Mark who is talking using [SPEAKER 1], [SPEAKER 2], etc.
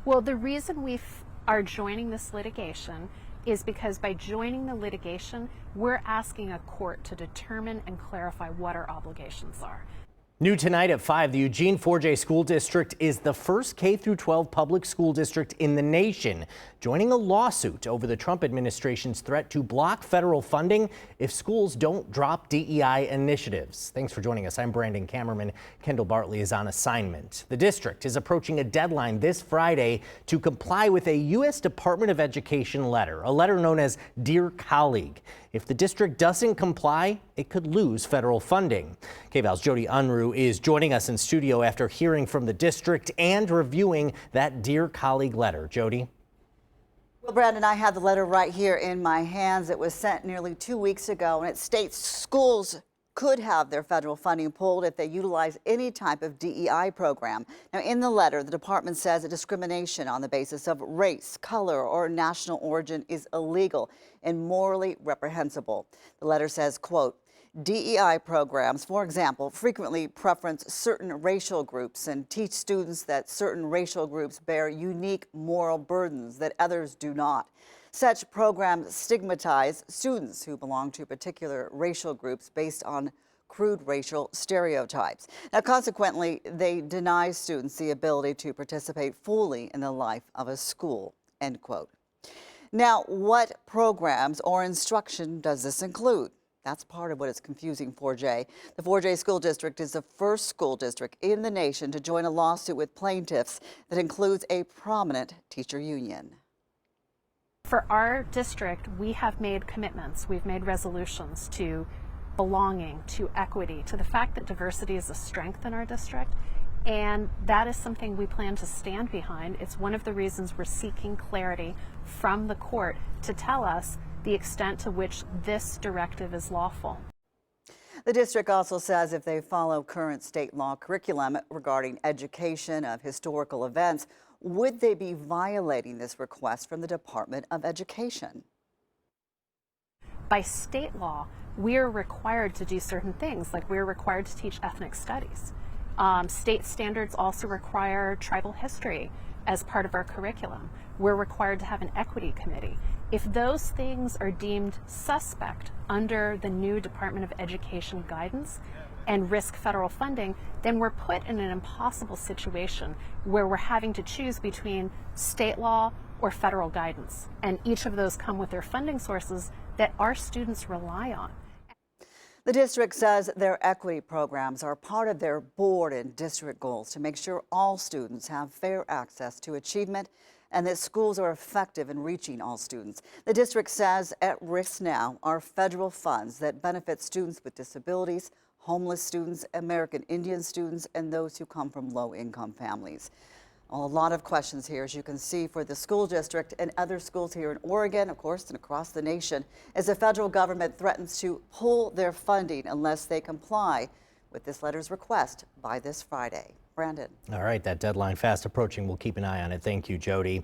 [SPEAKER 1] Well, the reason we are joining this litigation is because by joining the litigation, we're asking a court to determine and clarify what our obligations are.
[SPEAKER 2] New tonight at 5, the Eugene 4J School District is the first K-12 public school district in the nation joining a lawsuit over the Trump administration's threat to block federal funding if schools don't drop DEI initiatives. Thanks for joining us. I'm Brandon Cameraman. Kendall Bartley is on assignment. The district is approaching a deadline this Friday to comply with a U.S. Department of Education letter, a letter known as Dear Colleague. If the district doesn't comply, it could lose federal funding. KVAL's Jody Unruh is joining us in studio after hearing from the district and reviewing that Dear Colleague letter. Jody?
[SPEAKER 3] Well, Brandon, I have the letter right here in my hands. It was sent nearly 2 weeks ago, and it states schools could have their federal funding pulled if they utilize any type of DEI program. Now, in the letter, the department says that discrimination on the basis of race, color, or national origin is illegal and morally reprehensible. The letter says, quote, DEI programs, for example, frequently preference certain racial groups and teach students that certain racial groups bear unique moral burdens that others do not. Such programs stigmatize students who belong to particular racial groups based on crude racial stereotypes. Now, consequently, they deny students the ability to participate fully in the life of a school, end quote. Now, what programs or instruction does this include? That's part of what is confusing 4J. The 4J School District is the first school district in the nation to join a lawsuit with plaintiffs that includes a prominent teacher union.
[SPEAKER 1] For our district, we have made commitments. We've made resolutions to belonging, to equity, to the fact that diversity is a strength in our district. And that is something we plan to stand behind. It's one of the reasons we're seeking clarity from the court to tell us the extent to which this directive is lawful.
[SPEAKER 3] The district also says if they follow current state law curriculum regarding education of historical events, would they be violating this request from the Department of Education?
[SPEAKER 1] By state law, we are required to do certain things, like we're required to teach ethnic studies. State standards also require tribal history as part of our curriculum. We're required to have an equity committee. If those things are deemed suspect under the new Department of Education guidance and risk federal funding, then we're put in an impossible situation where we're having to choose between state law or federal guidance. And each of those come with their funding sources that our students rely on.
[SPEAKER 3] The district says their equity programs are part of their board and district goals to make sure all students have fair access to achievement and that schools are effective in reaching all students. The district says at risk now are federal funds that benefit students with disabilities, homeless students, American Indian students, and those who come from low-income families. Well, a lot of questions here, as you can see, for the school district and other schools here in Oregon, of course, and across the nation, as the federal government threatens to pull their funding unless they comply with this letter's request by this Friday. Brandon.
[SPEAKER 2] All right, that deadline fast approaching. We'll keep an eye on it. Thank you, Jody.